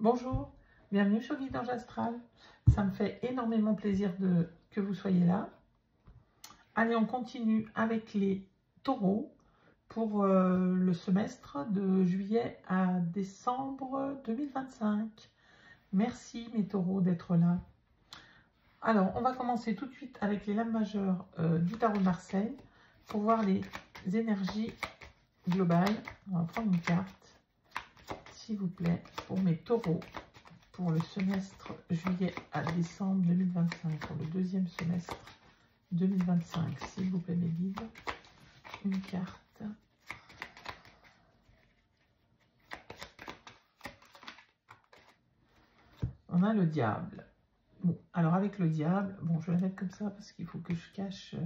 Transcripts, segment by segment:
Bonjour, bienvenue sur Guidage Astral. Ça me fait énormément plaisir que vous soyez là. Allez, on continue avec les taureaux pour le semestre de juillet à décembre 2025. Merci mes taureaux d'être là. Alors, on va commencer tout de suite avec les lames majeures du tarot de Marseille pour voir les énergies globales. On va prendre une carte, s'il vous plaît, pour mes taureaux pour le semestre juillet à décembre 2025, pour le deuxième semestre 2025, s'il vous plaît mes guides. Une carte. On a le diable. Bon, alors avec le diable, bon, je vais la mettre comme ça parce qu'il faut que je cache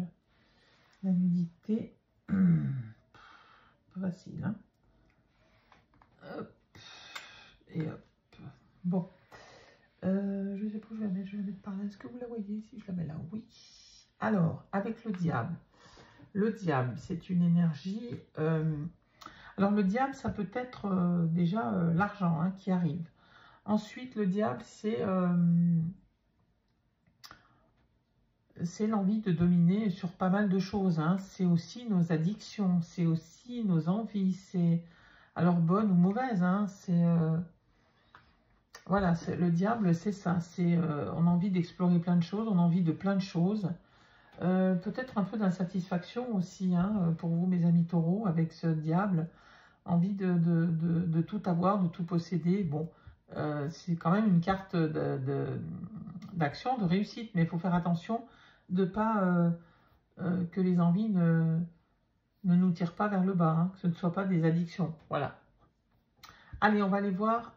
la nudité. Pas facile, hein. Hop. Et hop. Bon. Je sais pas où je vais la mettre. Je vais la mettre par là. Est-ce que vous la voyez si je la mets là? Oui. Alors, avec le diable. Le diable, c'est une énergie... alors, le diable, ça peut être déjà l'argent hein, qui arrive. Ensuite, le diable, c'est l'envie de dominer sur pas mal de choses. Hein. C'est aussi nos addictions, c'est aussi nos envies. C'est alors bonnes ou mauvaises. Hein. C'est voilà, le diable, c'est ça. C'est on a envie d'explorer plein de choses, on a envie de plein de choses. Peut-être un peu d'insatisfaction aussi hein, pour vous, mes amis taureaux, avec ce diable. Envie de tout avoir, de tout posséder. Bon, c'est quand même une carte d'action, de réussite, mais il faut faire attention de ne pas que les envies ne nous tirent pas vers le bas, hein, que ce ne soit pas des addictions. Voilà. Allez, on va aller voir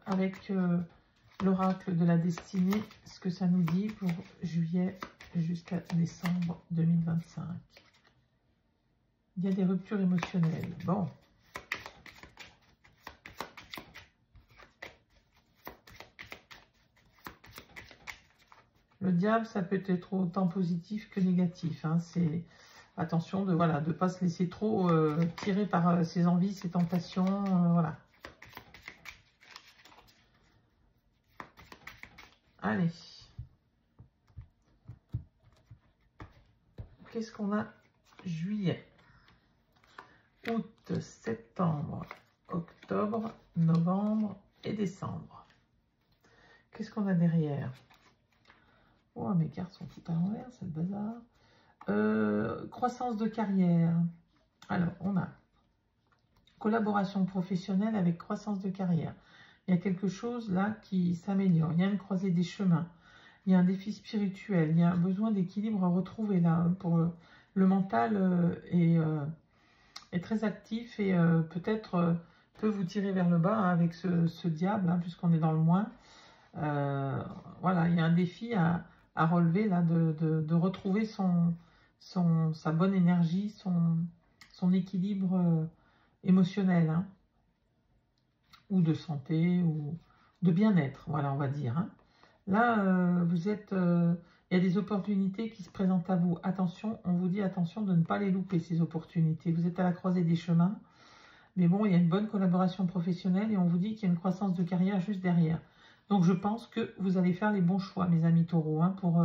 avec l'oracle de la destinée ce que ça nous dit pour juillet jusqu'à décembre 2025. Il y a des ruptures émotionnelles. Bon. Le diable, ça peut être autant positif que négatif. Hein. C'est attention de voilà de pas se laisser trop tirer par ses envies, ses tentations. Voilà. Allez. Qu'est-ce qu'on a? Juillet, août, septembre, octobre, novembre et décembre. Qu'est-ce qu'on a derrière? Oh, mes cartes sont toutes à l'envers, c'est le bazar. Croissance de carrière. Alors, on a collaboration professionnelle avec croissance de carrière. Il y a quelque chose là qui s'améliore. Il y a une croisée des chemins. Il y a un défi spirituel. Il y a un besoin d'équilibre à retrouver là. Pour le mental est très actif et peut-être peut vous tirer vers le bas hein, avec ce diable, hein, puisqu'on est dans le moins. Voilà, il y a un défi à relever là, de retrouver sa bonne énergie, son équilibre émotionnel, hein, ou de santé, ou de bien-être, voilà, on va dire. Hein. Là, vous êtes... il y a des opportunités qui se présentent à vous. Attention, on vous dit attention de ne pas les louper, ces opportunités. Vous êtes à la croisée des chemins, mais bon, il y a une bonne collaboration professionnelle et on vous dit qu'il y a une croissance de carrière juste derrière. Donc, je pense que vous allez faire les bons choix, mes amis taureaux, hein, pour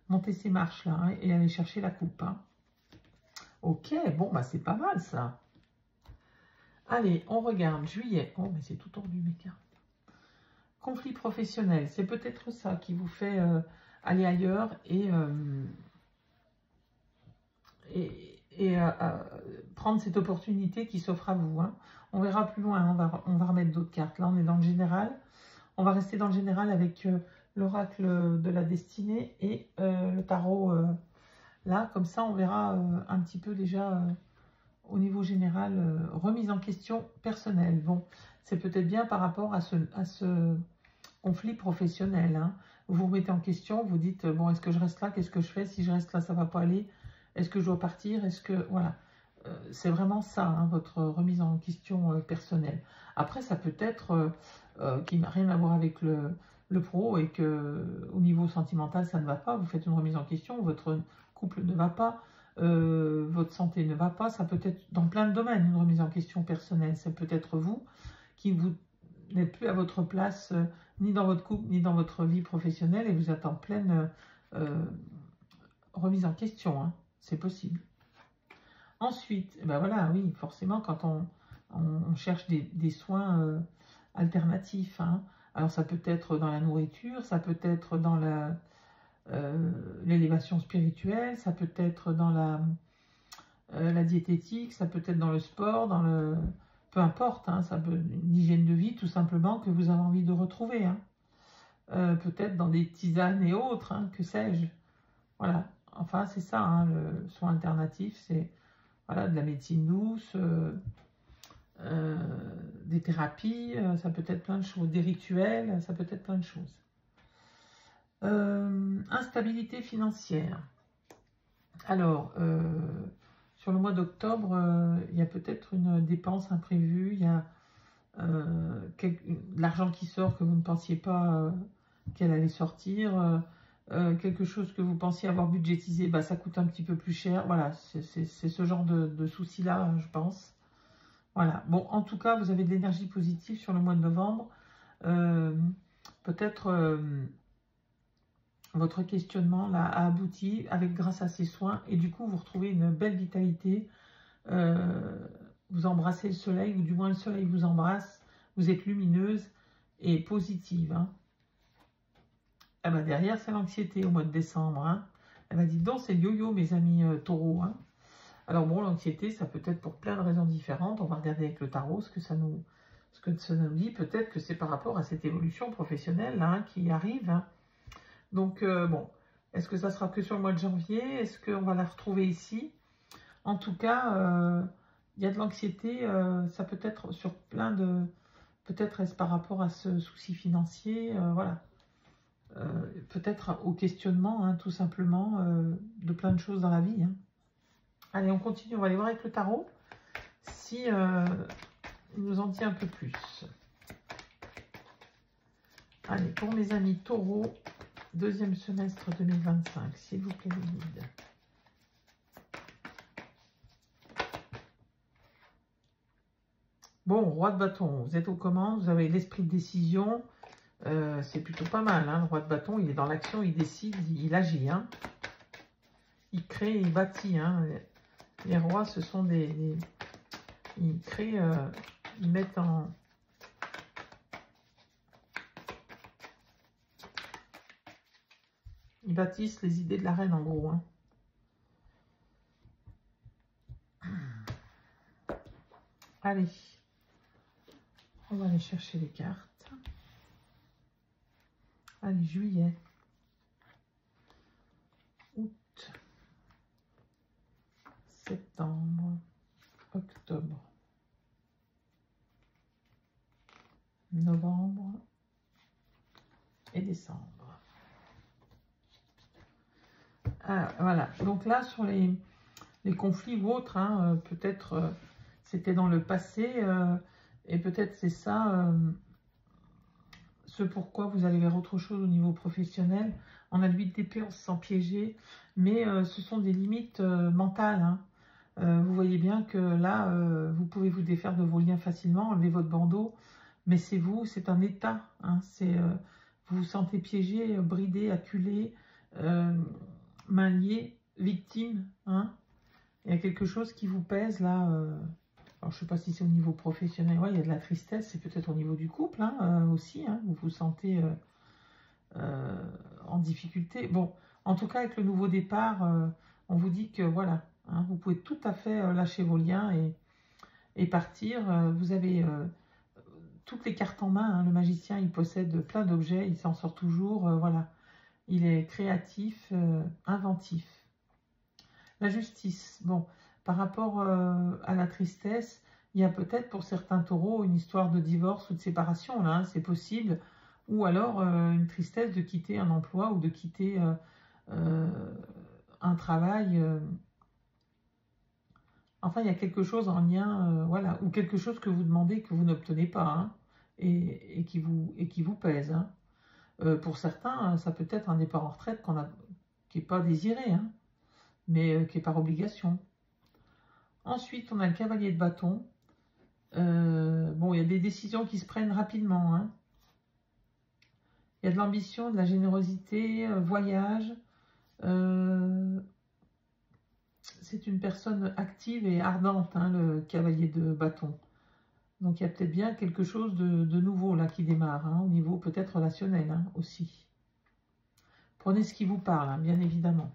monter ces marches-là hein, et aller chercher la coupe. Hein. Ok, bon, bah c'est pas mal, ça. Allez, on regarde. Juillet. Oh, mais c'est tout tordu, mes cartes. Conflit professionnel. C'est peut-être ça qui vous fait aller ailleurs et prendre cette opportunité qui s'offre à vous. Hein. On verra plus loin. Hein, on va remettre d'autres cartes. Là, on est dans le général. On va rester dans le général avec l'oracle de la destinée et le tarot là. Comme ça, on verra un petit peu déjà au niveau général, remise en question personnelle. Bon, c'est peut-être bien par rapport à ce conflit professionnel. Hein. Vous vous remettez en question, vous dites, bon, est-ce que je reste là? Qu'est-ce que je fais? Si je reste là, ça ne va pas aller. Est-ce que je dois partir? Est-ce que... Voilà. C'est vraiment ça, hein, votre remise en question personnelle. Après, ça peut être qui n'a rien à voir avec le pro et que au niveau sentimental, ça ne va pas. Vous faites une remise en question, votre couple ne va pas, votre santé ne va pas. Ça peut être dans plein de domaines, une remise en question personnelle. Ça peut être vous qui vous n'êtes plus à votre place, ni dans votre couple, ni dans votre vie professionnelle, et vous êtes en pleine remise en question, hein. C'est possible. Ensuite, ben voilà, oui, forcément, quand on cherche des soins alternatifs, hein. Alors ça peut être dans la nourriture, ça peut être dans l'élévation spirituelle, ça peut être dans la diététique, ça peut être dans le sport, peu importe, hein, ça peut une hygiène de vie tout simplement que vous avez envie de retrouver, hein. Peut-être dans des tisanes et autres, hein, que sais-je. Voilà, enfin c'est ça, hein, le soin alternatif, c'est voilà, de la médecine douce, des thérapies, ça peut être plein de choses, des rituels, ça peut être plein de choses. Instabilité financière. Alors, sur le mois d'octobre, il y a peut-être une dépense imprévue, il y a de l'argent qui sort que vous ne pensiez pas qu'elle allait sortir, quelque chose que vous pensiez avoir budgétisé, bah, ça coûte un petit peu plus cher. Voilà, c'est ce genre de souci-là, je pense. Voilà, bon, en tout cas, vous avez de l'énergie positive sur le mois de novembre. Peut-être votre questionnement là a abouti grâce à ces soins, et du coup, vous retrouvez une belle vitalité. Vous embrassez le soleil, ou du moins le soleil vous embrasse. Vous êtes lumineuse et positive, hein. Ah bah derrière, c'est l'anxiété au mois de décembre, hein. Elle m'a dit, donc c'est le yo-yo, mes amis taureaux, hein. Alors bon, l'anxiété, ça peut être pour plein de raisons différentes. On va regarder avec le tarot ce que ça nous dit. Peut-être que c'est par rapport à cette évolution professionnelle là, hein, qui arrive, hein. Donc bon, est-ce que ça sera que sur le mois de janvier? Est-ce qu'on va la retrouver ici? En tout cas, il y a de l'anxiété, ça peut être sur plein de... Peut-être est-ce par rapport à ce souci financier, voilà. Peut-être au questionnement, hein, tout simplement, de plein de choses dans la vie, hein. Allez, on continue, on va aller voir avec le tarot si il nous en dit un peu plus. Allez, pour mes amis taureaux, deuxième semestre 2025, s'il vous plaît, le guide. Bon, roi de bâton, vous êtes aux commandes, vous avez l'esprit de décision, c'est plutôt pas mal, hein. Le roi de bâton, il est dans l'action, il décide, il agit, hein. Il crée, il bâtit, hein. Les rois, ce sont ils créent, ils mettent en... Ils bâtissent les idées de la reine, en gros, hein. Allez, on va aller chercher les cartes. Allez, juillet, août, septembre, octobre, novembre et décembre. Ah, voilà, donc là, sur les conflits ou autres, hein, peut-être c'était dans le passé, et peut-être c'est ça, ce pourquoi vous allez vers autre chose au niveau professionnel. On a le 8 d'épée, on se sent piégé, mais ce sont des limites mentales, hein. Vous voyez bien que là, vous pouvez vous défaire de vos liens facilement, enlever votre bandeau, mais c'est vous, c'est un état, hein. Vous vous sentez piégé, bridé, acculé, main liée, victime, hein. Il y a quelque chose qui vous pèse là. Alors je ne sais pas si c'est au niveau professionnel. Ouais, il y a de la tristesse, c'est peut-être au niveau du couple, hein, aussi, hein. Vous vous sentez en difficulté. Bon, en tout cas, avec le nouveau départ, on vous dit que voilà, hein, vous pouvez tout à fait lâcher vos liens et partir. Vous avez toutes les cartes en main, hein. Le magicien, il possède plein d'objets, il s'en sort toujours. Voilà, il est créatif, inventif. La justice, bon, par rapport à la tristesse, il y a peut-être pour certains taureaux une histoire de divorce ou de séparation, là, hein, c'est possible, ou alors une tristesse de quitter un emploi ou de quitter un travail. Enfin, il y a quelque chose en lien, voilà, ou quelque chose que vous demandez que vous n'obtenez pas, hein, et qui vous pèse, hein. Pour certains, ça peut être un départ en retraite qui n'est pas désiré, hein, mais qui est par obligation. Ensuite, on a le cavalier de bâton. Bon, il y a des décisions qui se prennent rapidement. Hein. Il y a de l'ambition, de la générosité, voyage. C'est une personne active et ardente, hein, le cavalier de bâton. Donc il y a peut-être bien quelque chose de nouveau là qui démarre, hein, au niveau peut-être relationnel hein, aussi. Prenez ce qui vous parle, hein, bien évidemment.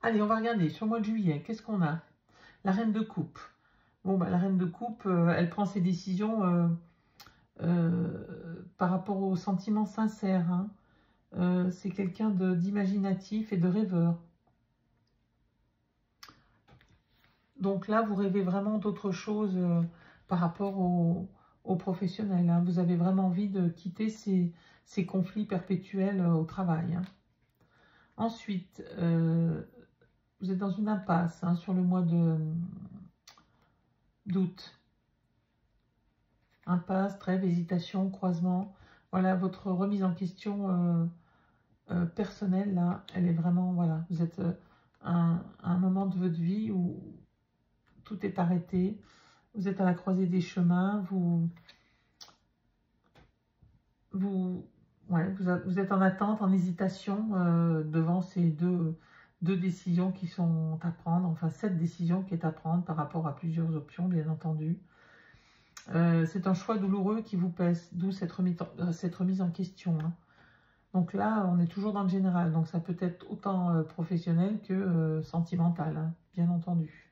Allez, on va regarder sur le mois de juillet, qu'est-ce qu'on a? La reine de coupe. Bon, bah, la reine de coupe, elle prend ses décisions par rapport aux sentiments sincères. Hein. C'est quelqu'un d'imaginatif et de rêveur. Donc là, vous rêvez vraiment d'autre chose par rapport aux professionnels. Hein. Vous avez vraiment envie de quitter ces conflits perpétuels au travail. Hein. Ensuite, vous êtes dans une impasse hein, sur le mois d'août. Impasse, trêve, hésitation, croisement. Voilà, votre remise en question personnelle, là, elle est vraiment, voilà, vous êtes à un moment de votre vie où tout est arrêté. Vous êtes à la croisée des chemins, vous êtes en attente, en hésitation devant ces deux décisions qui sont à prendre, enfin cette décision qui est à prendre par rapport à plusieurs options, bien entendu. C'est un choix douloureux qui vous pèse, d'où cette remise en question. Hein. Donc là, on est toujours dans le général, donc ça peut être autant professionnel que sentimental, hein, bien entendu.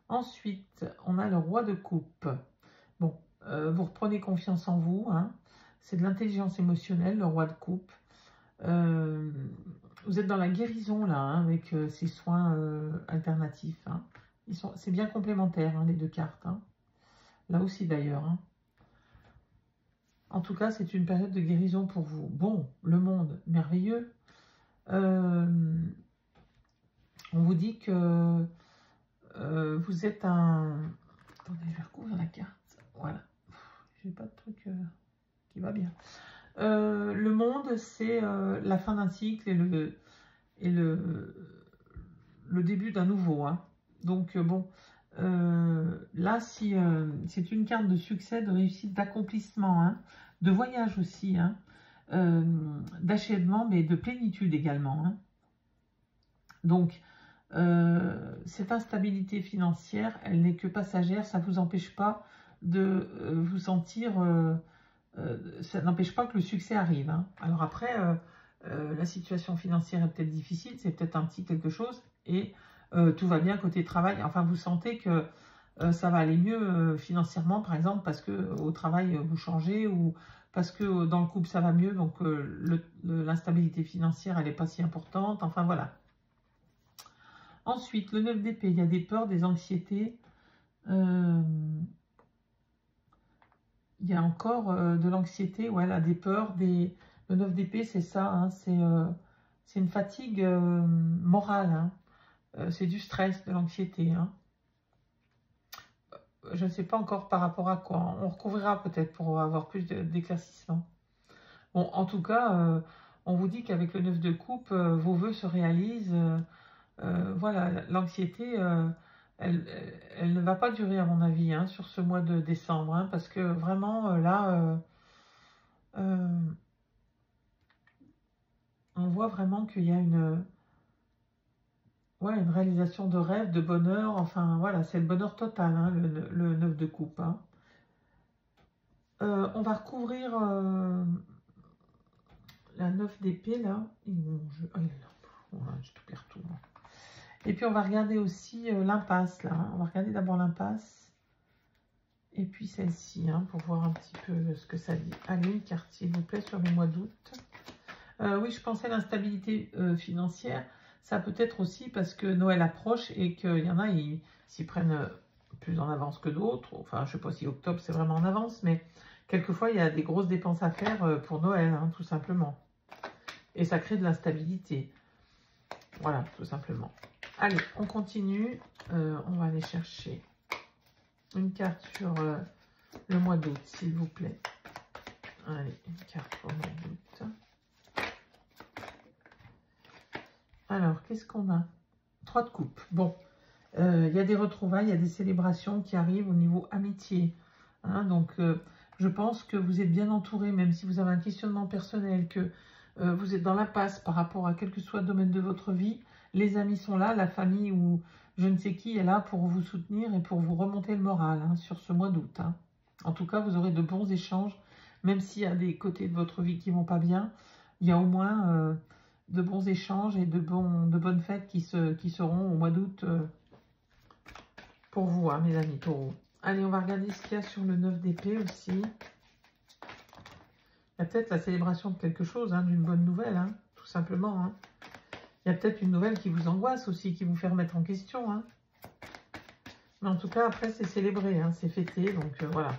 Ensuite, on a le roi de coupe. Bon, vous reprenez confiance en vous, hein. C'est de l'intelligence émotionnelle, le roi de coupe. Vous êtes dans la guérison, là, hein, avec ces soins alternatifs. Hein. C'est bien complémentaire, hein, les deux cartes. Hein. Là aussi, d'ailleurs. Hein. En tout cas, c'est une période de guérison pour vous. Bon, le monde, merveilleux. On vous dit que vous êtes un... Attendez, je vais recouvrir la carte. Voilà. J'ai pas de truc qui va bien. Le monde, c'est la fin d'un cycle et le début d'un nouveau. Hein. Donc, bon, là, si c'est une carte de succès, de réussite, d'accomplissement, hein, de voyage aussi, hein, d'achèvement, mais de plénitude également. Hein. Donc, cette instabilité financière, elle n'est que passagère, ça ne vous empêche pas de vous sentir... ça n'empêche pas que le succès arrive. Hein. Alors après, la situation financière est peut-être difficile, c'est peut-être un petit quelque chose, et tout va bien côté travail. Enfin, vous sentez que ça va aller mieux financièrement, par exemple, parce que au travail, vous changez, ou parce que dans le couple, ça va mieux, donc l'instabilité financière, elle n'est pas si importante. Enfin, voilà. Ensuite, le 9 d'épée, il y a des peurs, des anxiétés. Il y a encore de l'anxiété, ouais, là, des peurs. Le 9 d'épée, c'est ça, hein, c'est une fatigue morale. Hein. C'est du stress, de l'anxiété. Hein. Je ne sais pas encore par rapport à quoi. On recouvrira peut-être pour avoir plus d'éclaircissement. Bon, en tout cas, on vous dit qu'avec le 9 de coupe, vos vœux se réalisent. Voilà, l'anxiété, elle ne va pas durer à mon avis hein, sur ce mois de décembre, hein, parce que vraiment là, on voit vraiment qu'il y a une réalisation de rêve, de bonheur, enfin voilà, c'est le bonheur total, hein, le 9 de coupe. Hein. On va recouvrir la 9 d'épée là. Je tout perds tout. Hein. Et puis, on va regarder aussi l'impasse, là. Hein. On va regarder d'abord l'impasse. Et puis celle-ci, hein, pour voir un petit peu ce que ça dit. Allez, une carte, s'il vous plaît, sur le mois d'août. Oui, je pensais à l'instabilité financière. Ça peut être aussi parce que Noël approche et qu'il y en a, ils s'y prennent plus en avance que d'autres. Enfin, je ne sais pas si octobre, c'est vraiment en avance, mais quelquefois, il y a des grosses dépenses à faire pour Noël, hein, tout simplement. Et ça crée de l'instabilité. Voilà, tout simplement. Allez, on continue. On va aller chercher une carte sur le mois d'août, s'il vous plaît. Allez, une carte pour le mois d'août. Alors, qu'est-ce qu'on a? 3 de coupe. Bon, Il y a des retrouvailles, il y a des célébrations qui arrivent au niveau amitié. Hein, donc, je pense que vous êtes bien entouré, même si vous avez un questionnement personnel, que vous êtes dans l'impasse par rapport à quel que soit le domaine de votre vie. Les amis sont là, la famille ou je ne sais qui est là pour vous soutenir et pour vous remonter le moral hein, sur ce mois d'août. Hein. En tout cas, vous aurez de bons échanges, même s'il y a des côtés de votre vie qui ne vont pas bien. Il y a au moins de bons échanges et de bonnes fêtes qui seront au mois d'août pour vous, hein, mes amis taureaux. Allez, on va regarder ce qu'il y a sur le 9 d'épée aussi. Il y a peut-être la célébration de quelque chose, hein, d'une bonne nouvelle, hein, tout simplement. Hein. Il y a peut-être une nouvelle qui vous angoisse aussi, qui vous fait remettre en question. Hein. Mais en tout cas, après, c'est célébré, hein, c'est fêté, donc voilà.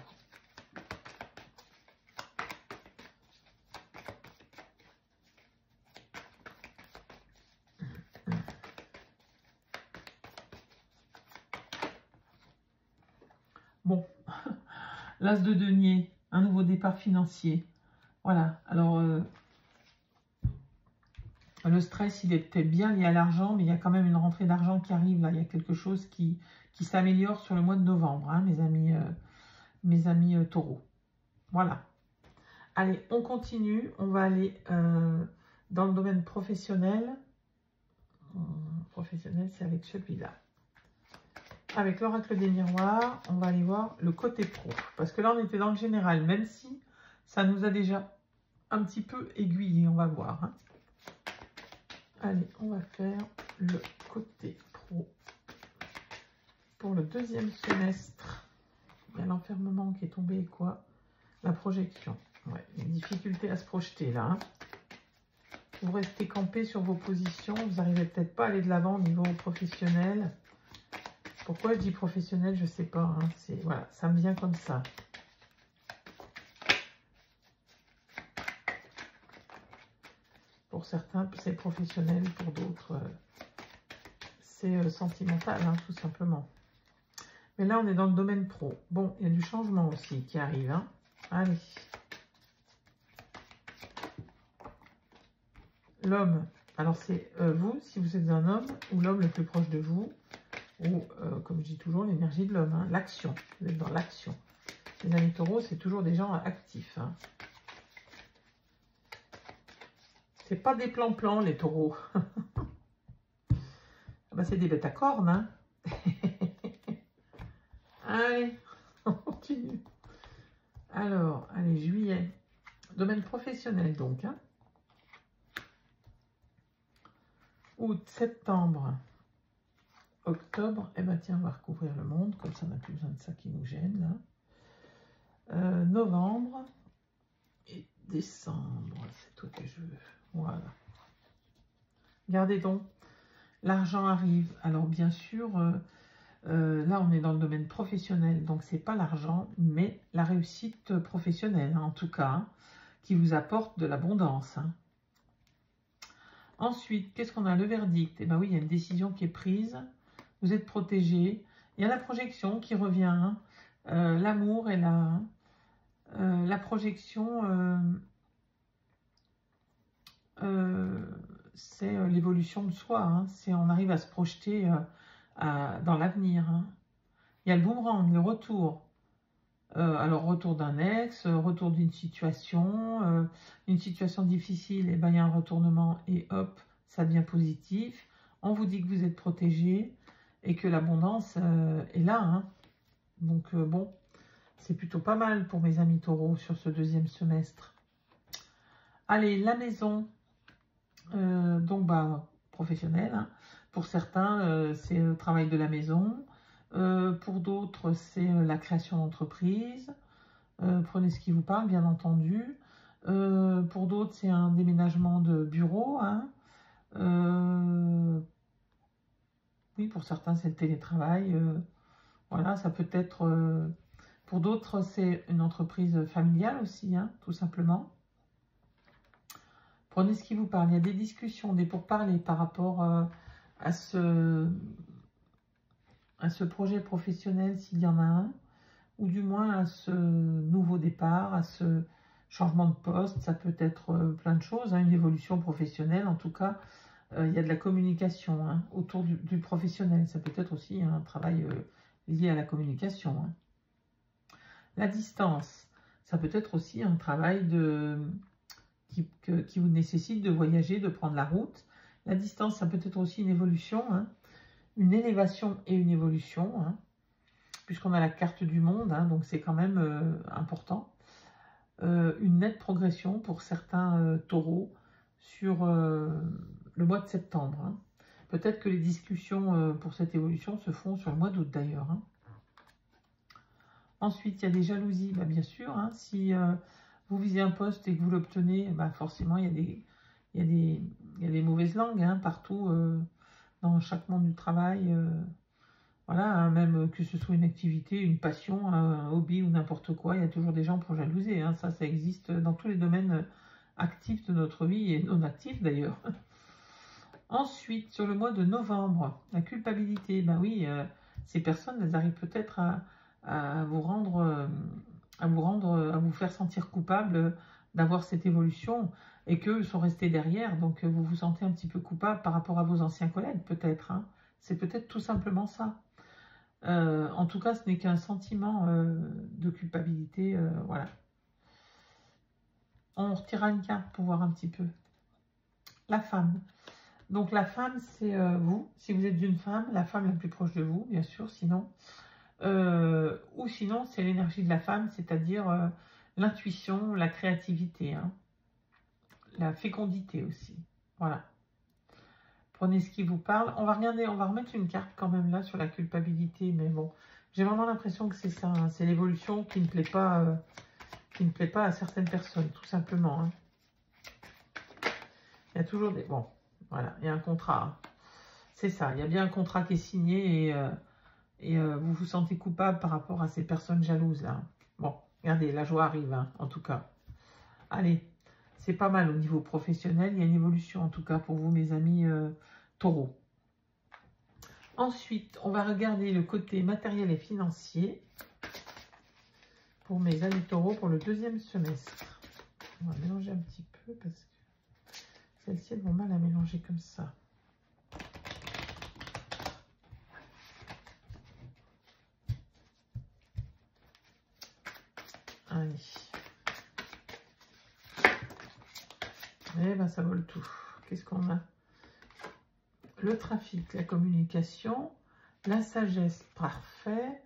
Bon, l'as de denier, un nouveau départ financier. Voilà, alors le stress, il est peut-être bien lié à l'argent, mais il y a quand même une rentrée d'argent qui arrive là. Il y a quelque chose qui s'améliore sur le mois de novembre, hein, mes amis taureaux. Voilà. Allez, on continue. On va aller dans le domaine professionnel. Professionnel, c'est avec celui-là. Avec l'oracle des miroirs, on va aller voir le côté pro. Parce que là, on était dans le général, même si ça nous a déjà un petit peu aiguillé, on va voir. Hein. Allez, on va faire le côté pro pour le deuxième semestre. Il y a l'enfermement qui est tombé et quoi? La projection. Ouais, une difficulté à se projeter là. Hein. Vous restez campé sur vos positions, vous n'arrivez peut-être pas à aller de l'avant au niveau professionnel. Pourquoi je dis professionnel, je ne sais pas. Hein. Voilà, ça me vient comme ça. Pour certains, c'est professionnel. Pour d'autres, c'est sentimental, hein, tout simplement. Mais là, on est dans le domaine pro. Bon, il y a du changement aussi qui arrive. Hein. Allez. L'homme. Alors, c'est vous, si vous êtes un homme, ou l'homme le plus proche de vous. Ou, comme je dis toujours, l'énergie de l'homme, hein, l'action. Vous êtes dans l'action. Les amis taureaux, c'est toujours des gens actifs. Hein. C'est pas des plans-plans, les taureaux. Ah bah, c'est des bêtes à cornes. Hein. Allez, on continue. Alors, allez, juillet. Domaine professionnel, donc. Hein. Août, septembre. Octobre, eh ben tiens, on va recouvrir le monde, comme ça on n'a plus besoin de ça qui nous gêne. Là. Novembre et décembre, c'est tout que je veux. Voilà. Regardez donc, l'argent arrive. Alors bien sûr, là on est dans le domaine professionnel, donc c'est pas l'argent, mais la réussite professionnelle, hein, en tout cas, hein, qui vous apporte de l'abondance. Hein. Ensuite, qu'est-ce qu'on a? Le verdict. Eh bien oui, il y a une décision qui est prise. Vous êtes protégé. Il y a la projection qui revient. Hein. L'amour est là. La projection, c'est l'évolution de soi. Hein. On arrive à se projeter dans l'avenir. Hein. Il y a le boomerang, le retour. Alors, retour d'un ex, retour d'une situation difficile, et ben, il y a un retournement et hop, ça devient positif. On vous dit que vous êtes protégé et que l'abondance est là. Hein. Donc, bon, c'est plutôt pas mal pour mes amis taureaux sur ce deuxième semestre. Allez, la maison, donc, bah, professionnelle. Hein. Pour certains, c'est le travail de la maison. Pour d'autres, c'est la création d'entreprise. Prenez ce qui vous parle, bien entendu. Pour d'autres, c'est un déménagement de bureau. Hein. Oui, pour certains, c'est le télétravail. Voilà, ça peut être... pour d'autres, c'est une entreprise familiale aussi, hein, tout simplement. Prenez ce qui vous parle. Il y a des discussions, des pourparlers par rapport à ce projet professionnel, s'il y en a un, ou du moins à ce nouveau départ, à ce changement de poste. Ça peut être plein de choses, hein, une évolution professionnelle en tout cas. il y a de la communication hein, autour du professionnel. Ça peut être aussi un travail lié à la communication. Hein. La distance, ça peut être aussi un travail qui vous nécessite de voyager, de prendre la route. La distance, ça peut être aussi une évolution, hein, une élévation et une évolution, hein, puisqu'on a la carte du monde, hein, donc c'est quand même important. Une nette progression pour certains taureaux sur le mois de septembre. Hein. Peut-être que les discussions pour cette évolution se font sur le mois d'août d'ailleurs. Hein. Ensuite, il y a des jalousies, bah, bien sûr. Hein, si vous visez un poste et que vous l'obtenez, bah, forcément, il y a des mauvaises langues hein, partout dans chaque monde du travail. Voilà, hein, même que ce soit une activité, une passion, un hobby ou n'importe quoi, il y a toujours des gens pour jalouser. Hein, ça existe dans tous les domaines actifs de notre vie et non actifs d'ailleurs. Ensuite, sur le mois de novembre, la culpabilité, ben oui, ces personnes, elles arrivent peut-être à vous faire sentir coupable d'avoir cette évolution et qu'eux sont restés derrière, donc vous vous sentez un petit peu coupable par rapport à vos anciens collègues peut-être. Hein. C'est peut-être tout simplement ça. En tout cas, ce n'est qu'un sentiment de culpabilité, voilà. On retirera une carte pour voir un petit peu. La femme. Donc la femme, c'est vous. Si vous êtes une femme, la femme la plus proche de vous, bien sûr, sinon. Ou sinon, c'est l'énergie de la femme, c'est-à-dire l'intuition, la créativité, hein, la fécondité aussi. Voilà. Prenez ce qui vous parle. On va regarder, on va remettre une carte quand même là sur la culpabilité, mais bon, j'ai vraiment l'impression que c'est ça, hein, c'est l'évolution qui ne plaît pas à certaines personnes, tout simplement. Hein. Il y a toujours des... Bon, voilà, il y a un contrat. Hein. C'est ça, il y a bien un contrat qui est signé et vous vous sentez coupable par rapport à ces personnes jalouses là. Bon, regardez, la joie arrive, hein, en tout cas. Allez, c'est pas mal au niveau professionnel, il y a une évolution en tout cas pour vous, mes amis taureaux. Ensuite, on va regarder le côté matériel et financier pour mes amis taureaux pour le deuxième semestre. On va mélanger un petit peu parce que celles-ci vont mal à mélanger comme ça. Allez. Eh ben, ça vole tout. Qu'est-ce qu'on a? Le trafic, la communication, la sagesse, parfait.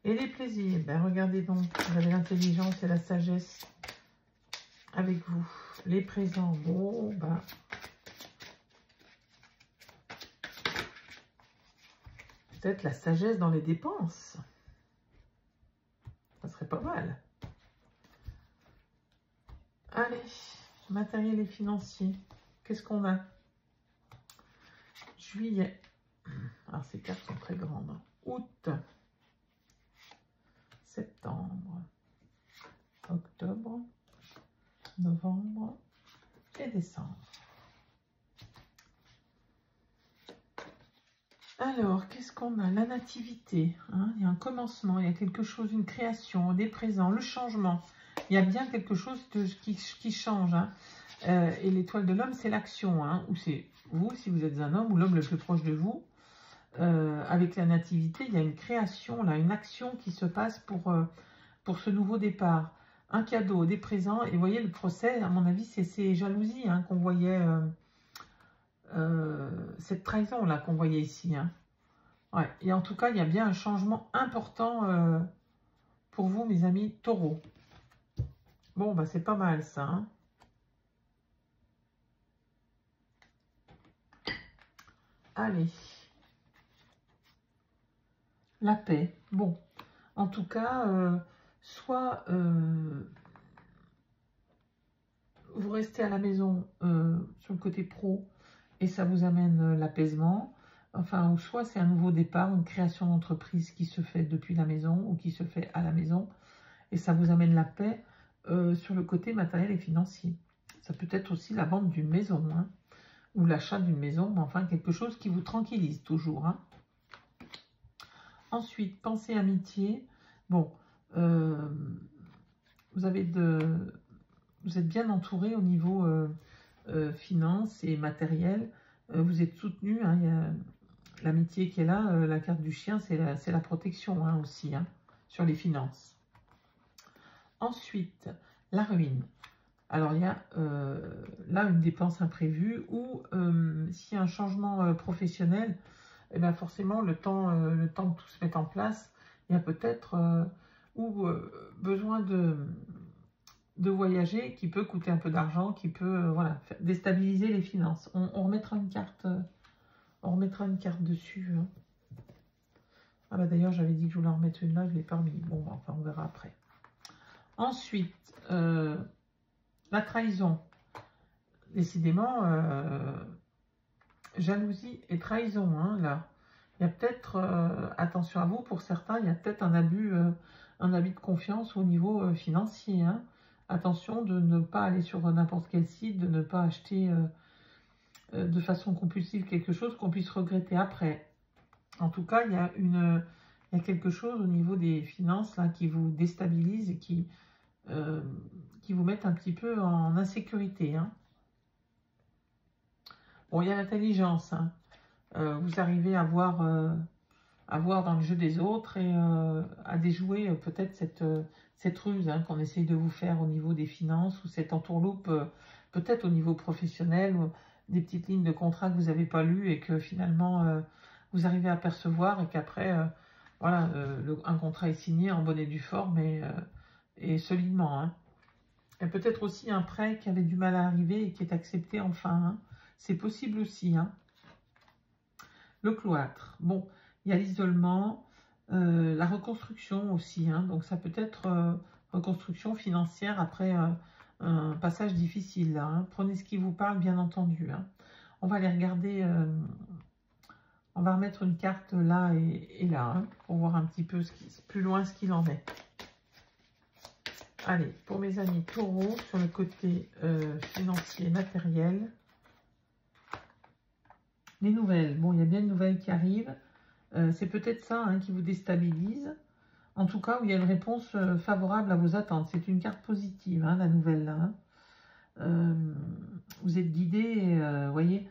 Et les plaisirs. Ben, regardez donc, vous avez l'intelligence et la sagesse avec vous. Les présents, bon, ben... peut-être la sagesse dans les dépenses. Ça serait pas mal. Allez, matériel et financier. Qu'est-ce qu'on a? Juillet. Alors, ces cartes sont très grandes. Août. Septembre. Octobre. Novembre. Et décembre. Alors, qu'est-ce qu'on a? La nativité. Hein, il y a un commencement, il y a quelque chose, une création, des présents, le changement. Il y a bien quelque chose qui change. Hein. Et l'étoile de l'homme, c'est l'action. Hein, ou c'est vous, si vous êtes un homme, ou l'homme le plus proche de vous. Avec la nativité, il y a une création, là, une action qui se passe pour ce nouveau départ. Un cadeau, des présents. Et vous voyez, le procès, à mon avis, c'est ces jalousies hein, qu'on voyait... cette trahison là qu'on voyait ici. Hein. Ouais. Et en tout cas, il y a bien un changement important pour vous, mes amis taureaux. Bon, bah c'est pas mal ça. Hein. Allez. La paix. Bon. En tout cas, soit vous restez à la maison sur le côté pro et ça vous amène l'apaisement. Enfin, ou soit c'est un nouveau départ, une création d'entreprise qui se fait depuis la maison ou qui se fait à la maison. Et ça vous amène la paix sur le côté matériel et financier. Ça peut être aussi la vente d'une maison, hein, ou l'achat d'une maison, mais enfin quelque chose qui vous tranquillise toujours. Hein. Ensuite, pensée amitié. Bon, vous êtes bien entouré au niveau finances et matériel. vous êtes soutenu, hein, il y a l'amitié qui est là, la carte du chien, c'est la protection hein, aussi, hein, sur les finances. Ensuite, la ruine. Alors, il y a là une dépense imprévue ou s'il y a un changement professionnel, eh bien forcément, le temps que tout se mette en place, il y a peut-être besoin de voyager qui peut coûter un peu d'argent, qui peut voilà, déstabiliser les finances. On remettra une carte, dessus. Hein. Ah bah d'ailleurs, j'avais dit que je voulais en remettre une là, je ne l'ai pas remis. Bon, enfin, on verra après. Ensuite, la trahison. Décidément, jalousie et trahison, hein, là. Il y a peut-être, attention à vous, pour certains, il y a peut-être un abus de confiance au niveau financier. Hein. Attention de ne pas aller sur n'importe quel site, de ne pas acheter de façon compulsive quelque chose qu'on puisse regretter après. En tout cas, il y a quelque chose au niveau des finances là, qui vous déstabilise et qui vous met un petit peu en insécurité. Hein. Bon, il y a l'intelligence. Hein. Vous arrivez à voir dans le jeu des autres et à déjouer peut-être cette ruse hein, qu'on essaye de vous faire au niveau des finances ou cette entourloupe peut-être au niveau professionnel ou des petites lignes de contrat que vous n'avez pas lues et que finalement vous arrivez à percevoir et qu'après voilà, un contrat est signé en bonne et due forme et solidement. Hein. Il y a peut-être aussi un prêt qui avait du mal à arriver et qui est accepté enfin. Hein. C'est possible aussi. Hein. Le cloître. Bon, il y a l'isolement, la reconstruction aussi. Hein. Donc ça peut être reconstruction financière après un passage difficile. Là, hein. Prenez ce qui vous parle, bien entendu. Hein. On va aller regarder... on va remettre une carte là et là, hein, pour voir un petit peu plus loin ce qu'il en est. Allez, pour mes amis taureaux, sur le côté financier, matériel, les nouvelles. Bon, il y a bien une nouvelle qui arrive. C'est peut-être ça hein, qui vous déstabilise. En tout cas, où il y a une réponse favorable à vos attentes. C'est une carte positive, hein, la nouvelle là. Hein. Vous êtes guidé, vous voyez,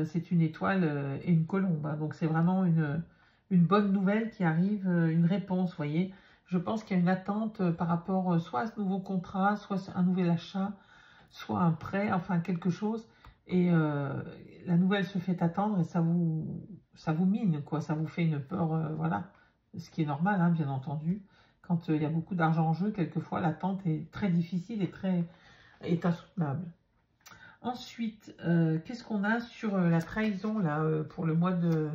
c'est une étoile et une colombe. Hein, donc, c'est vraiment une bonne nouvelle qui arrive, une réponse, vous voyez. Je pense qu'il y a une attente par rapport soit à ce nouveau contrat, soit à un nouvel achat, soit un prêt, enfin quelque chose. Et la nouvelle se fait attendre et ça vous mine, quoi. Ça vous fait une peur, voilà. Ce qui est normal, hein, bien entendu. Quand il y a beaucoup d'argent en jeu, quelquefois l'attente est très difficile et insoutenable. Ensuite, qu'est-ce qu'on a sur la trahison, là, pour le mois de...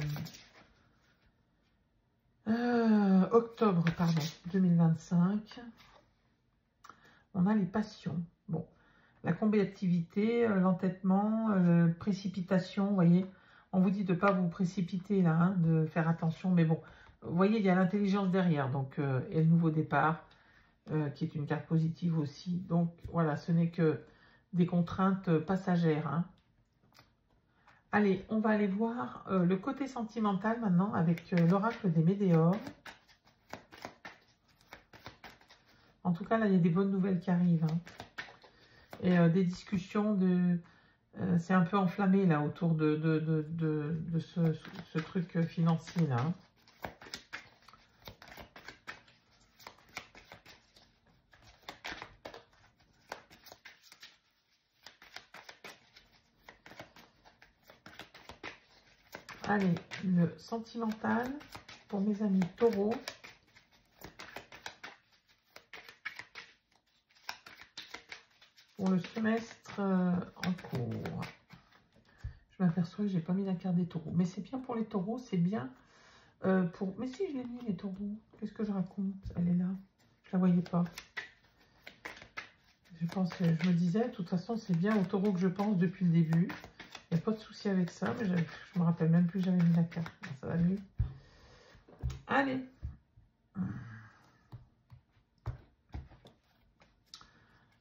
octobre, pardon, 2025. On a les passions. Bon, la combativité, l'entêtement, précipitation, vous voyez. On vous dit de ne pas vous précipiter là, hein, de faire attention. Mais bon, vous voyez, il y a l'intelligence derrière. Donc, et le nouveau départ, qui est une carte positive aussi. Donc, voilà, ce n'est que des contraintes passagères. Hein. Allez, on va aller voir le côté sentimental maintenant avec l'oracle des Médéors. En tout cas, là, il y a des bonnes nouvelles qui arrivent. Hein. Et des discussions c'est un peu enflammé, là, autour de ce truc financier, là. Hein. Allez, le sentimental pour mes amis taureaux. Pour le semestre en cours. Je m'aperçois que je n'ai pas mis la carte des taureaux. Mais c'est bien pour les taureaux, c'est bien pour... Mais si, je l'ai mis, les taureaux. Qu'est-ce que je raconte? Elle est là. Je ne la voyais pas. Je me disais, de toute façon, c'est bien aux taureaux que je pense depuis le début. Il n'y a pas de souci avec ça, mais je ne me rappelle même plus que j'avais mis la carte. Ça va mieux. Allez.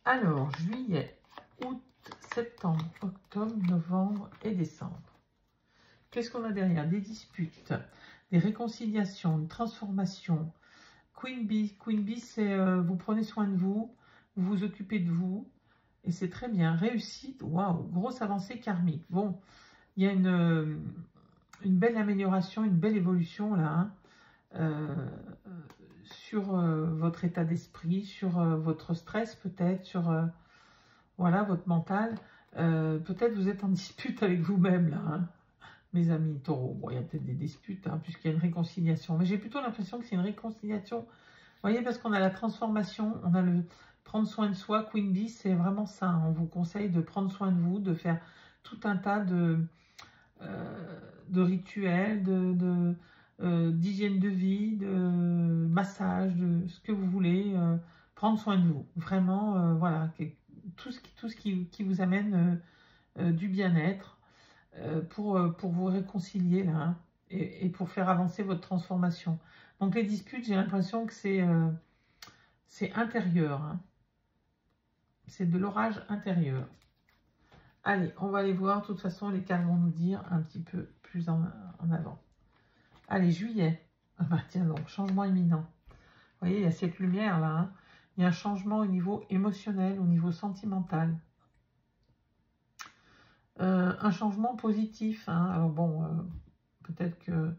Alors, juillet, août, septembre, octobre, novembre et décembre. Qu'est-ce qu'on a derrière? Des disputes, des réconciliations, une transformation. Queen Bee. Queen Bee, c'est vous prenez soin de vous, vous vous occupez de vous. Et c'est très bien. Réussite, waouh, grosse avancée karmique. Bon, il y a une belle amélioration, une belle évolution là, hein, sur votre état d'esprit, sur votre stress peut-être, sur voilà, votre mental. Peut-être vous êtes en dispute avec vous-même là, hein, mes amis taureaux. Bon, il y a peut-être des disputes, hein, puisqu'il y a une réconciliation. Mais j'ai plutôt l'impression que c'est une réconciliation. Vous voyez, parce qu'on a la transformation, on a le prendre soin de soi. Queen Bee, c'est vraiment ça. Hein. On vous conseille de prendre soin de vous, de faire tout un tas de rituels, d'hygiène de vie, de massage, de ce que vous voulez. Prendre soin de vous. Vraiment, voilà, tout ce qui vous amène du bien-être pour vous réconcilier là, hein, et pour faire avancer votre transformation. Donc les disputes, j'ai l'impression que c'est intérieur. Hein. C'est de l'orage intérieur. Allez, on va aller voir. De toute façon, les cartes vont nous dire un petit peu plus en avant. Allez, juillet. Ah bah tiens donc, changement imminent. Vous voyez, il y a cette lumière là. Hein. Il y a un changement au niveau émotionnel, au niveau sentimental. Un changement positif. Hein. Alors bon, peut-être que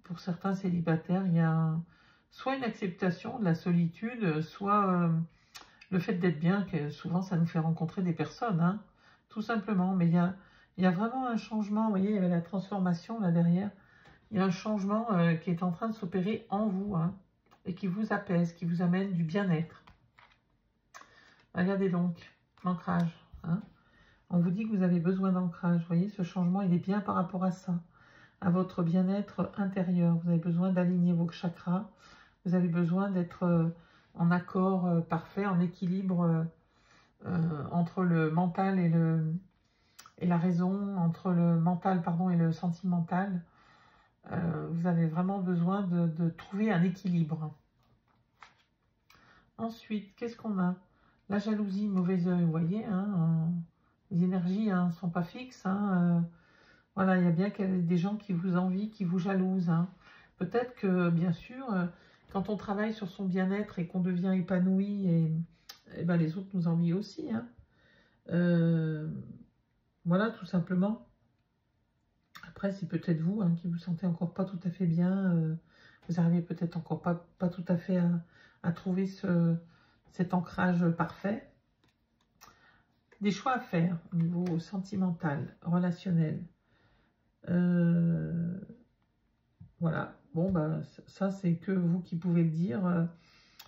pour certains célibataires, il y a soit une acceptation de la solitude, soit le fait d'être bien, que souvent ça nous fait rencontrer des personnes, hein, tout simplement. Mais il y a vraiment un changement, vous voyez, il y avait la transformation là derrière. Il y a un changement qui est en train de s'opérer en vous, hein, et qui vous apaise, qui vous amène du bien-être. Regardez donc, l'ancrage. Hein. On vous dit que vous avez besoin d'ancrage. Vous voyez, ce changement, il est bien par rapport à ça, à votre bien-être intérieur. Vous avez besoin d'aligner vos chakras. Vous avez besoin d'être en accord parfait, en équilibre entre le mental et la raison, entre le mental pardon, et le sentimental. Vous avez vraiment besoin de trouver un équilibre. Ensuite, qu'est-ce qu'on a? La jalousie, mauvais œil, vous voyez, hein, les énergies ne sont pas fixes. Hein, voilà, il y a bien des gens qui vous envient, qui vous jalousent. Hein. Peut-être que, bien sûr, quand on travaille sur son bien-être et qu'on devient épanoui, et ben les autres nous envient aussi. Hein. Voilà, tout simplement. Après, c'est peut-être vous hein, qui vous sentez encore pas tout à fait bien. Vous n'arrivez peut-être encore pas tout à fait à trouver cet ancrage parfait. Des choix à faire au niveau sentimental, relationnel. Voilà. Bon, bah, ça, c'est que vous qui pouvez le dire.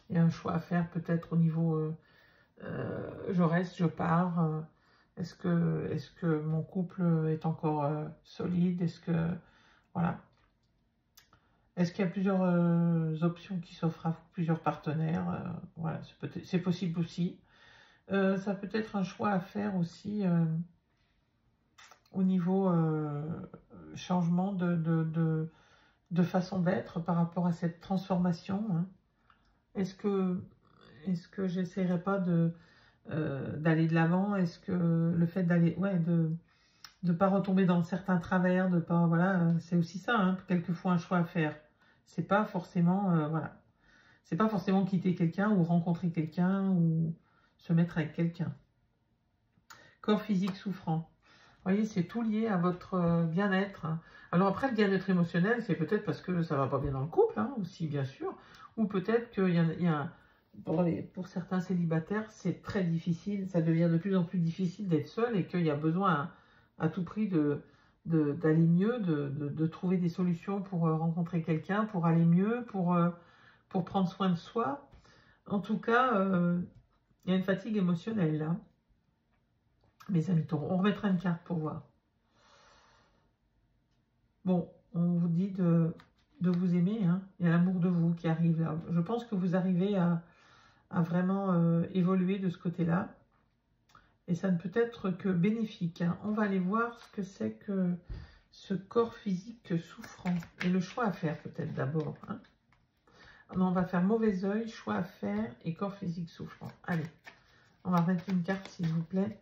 Il y a un choix à faire peut-être au niveau je reste, je pars. Est-ce que mon couple est encore solide? Est-ce que... Voilà. Est-ce qu'il y a plusieurs options qui s'offrent à vous, plusieurs partenaires? Voilà, c'est possible aussi. Ça peut être un choix à faire aussi au niveau changement de façon d'être par rapport à cette transformation. Hein. Est-ce que j'essaierai pas d'aller de l'avant? Est-ce que le fait d'aller, ouais, de pas retomber dans certains travers, de pas, voilà, c'est aussi ça, hein, quelquefois un choix à faire. C'est pas forcément, voilà, c'est pas forcément quitter quelqu'un ou rencontrer quelqu'un ou se mettre avec quelqu'un. Corps physique souffrant. Vous voyez, c'est tout lié à votre bien-être. Hein. Alors après, le bien-être émotionnel, c'est peut-être parce que ça va pas bien dans le couple, hein, aussi, bien sûr. Ou peut-être qu'il y a pour certains célibataires, c'est très difficile. Ça devient de plus en plus difficile d'être seul et qu'il y a besoin à tout prix d'aller mieux, de trouver des solutions pour rencontrer quelqu'un, pour aller mieux, pour prendre soin de soi. En tout cas, il y a une fatigue émotionnelle là. Mes amis taureaux, on remettra une carte pour voir. Bon, on vous dit de vous aimer. Hein. Il y a l'amour de vous qui arrive là. Je pense que vous arrivez à vraiment évoluer de ce côté-là. Et ça ne peut être que bénéfique. Hein. On va aller voir ce que c'est que ce corps physique souffrant. Et le choix à faire peut-être d'abord. Hein. On va faire mauvais œil, choix à faire et corps physique souffrant. Allez, on va remettre une carte s'il vous plaît.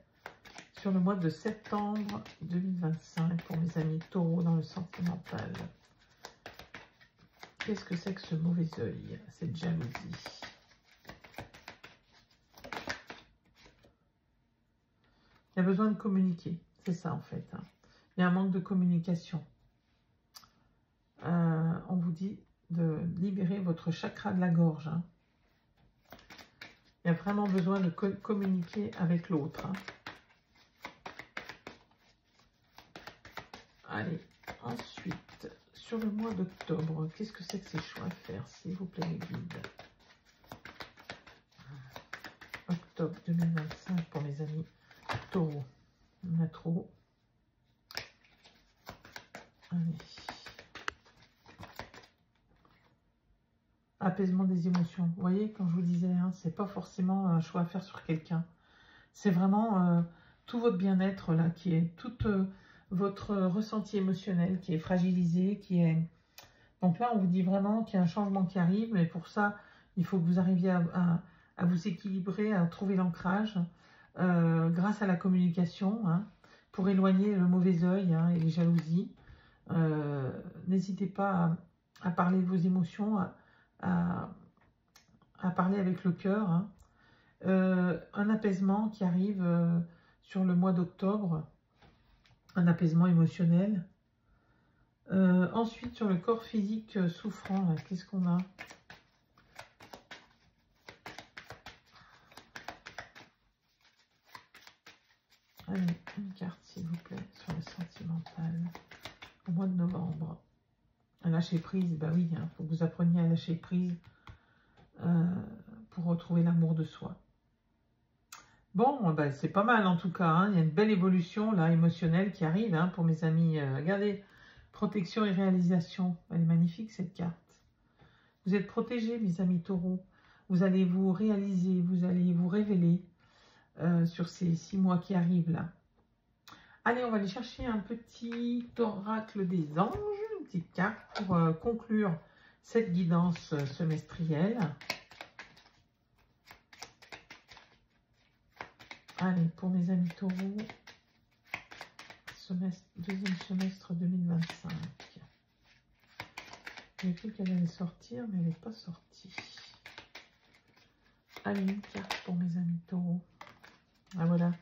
Sur le mois de septembre 2025 pour mes amis taureaux dans le sentimental. Qu'est-ce que c'est que ce mauvais œil, cette jalousie? Il y a besoin de communiquer, c'est ça en fait. Hein. Il y a un manque de communication. On vous dit de libérer votre chakra de la gorge. Hein. Il y a vraiment besoin de communiquer avec l'autre. Hein. Allez, ensuite, sur le mois d'octobre, qu'est-ce que c'est que ces choix à faire, s'il vous plaît, les guides? Octobre 2025 pour mes amis taureaux. On a trop. Allez. Apaisement des émotions. Vous voyez, quand je vous disais, hein, c'est pas forcément un choix à faire sur quelqu'un. C'est vraiment tout votre bien-être là, qui est tout votre ressenti émotionnel qui est fragilisé, qui est... Donc là, on vous dit vraiment qu'il y a un changement qui arrive, mais pour ça, il faut que vous arriviez à vous équilibrer, à trouver l'ancrage grâce à la communication, hein, pour éloigner le mauvais œil hein, et les jalousies. N'hésitez pas à parler de vos émotions, à parler avec le cœur. Hein. Un apaisement qui arrive sur le mois d'octobre, un apaisement émotionnel. Ensuite, sur le corps physique souffrant, qu'est-ce qu'on a? Allez, une carte, s'il vous plaît, sur le sentimental. Au mois de novembre. Lâcher prise, bah oui, il faut que vous appreniez à lâcher prise pour retrouver l'amour de soi. Bon, bah, c'est pas mal en tout cas. Hein. Il y a une belle évolution là, émotionnelle qui arrive hein, pour mes amis. Regardez, protection et réalisation. Elle est magnifique cette carte. Vous êtes protégés, mes amis taureaux. Vous allez vous réaliser, vous allez vous révéler sur ces 6 mois qui arrivent là. Allez, on va aller chercher un petit oracle des anges, une petite carte pour conclure cette guidance semestrielle. Allez, pour mes amis taureaux, deuxième semestre 2025. J'ai cru qu'elle allait sortir, mais elle n'est pas sortie. Allez, une carte pour mes amis taureaux. Ah voilà.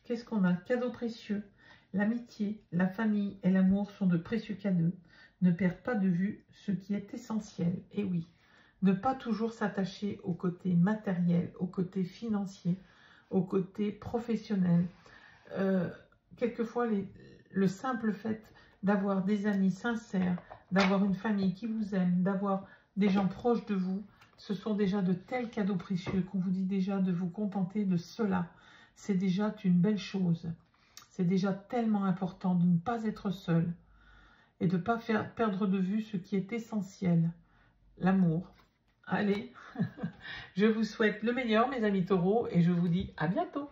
Qu'est-ce qu'on a? Cadeaux précieux. L'amitié, la famille et l'amour sont de précieux cadeaux. Ne perdez pas de vue ce qui est essentiel. Et oui, ne pas toujours s'attacher au côté matériel, au côté financier, au côté professionnel. Quelquefois, le simple fait d'avoir des amis sincères, d'avoir une famille qui vous aime, d'avoir des gens proches de vous, ce sont déjà de tels cadeaux précieux qu'on vous dit déjà de vous contenter de cela. C'est déjà une belle chose. C'est déjà tellement important de ne pas être seul et de ne pas perdre de vue ce qui est essentiel, l'amour. Allez, je vous souhaite le meilleur, mes amis taureaux, et je vous dis à bientôt.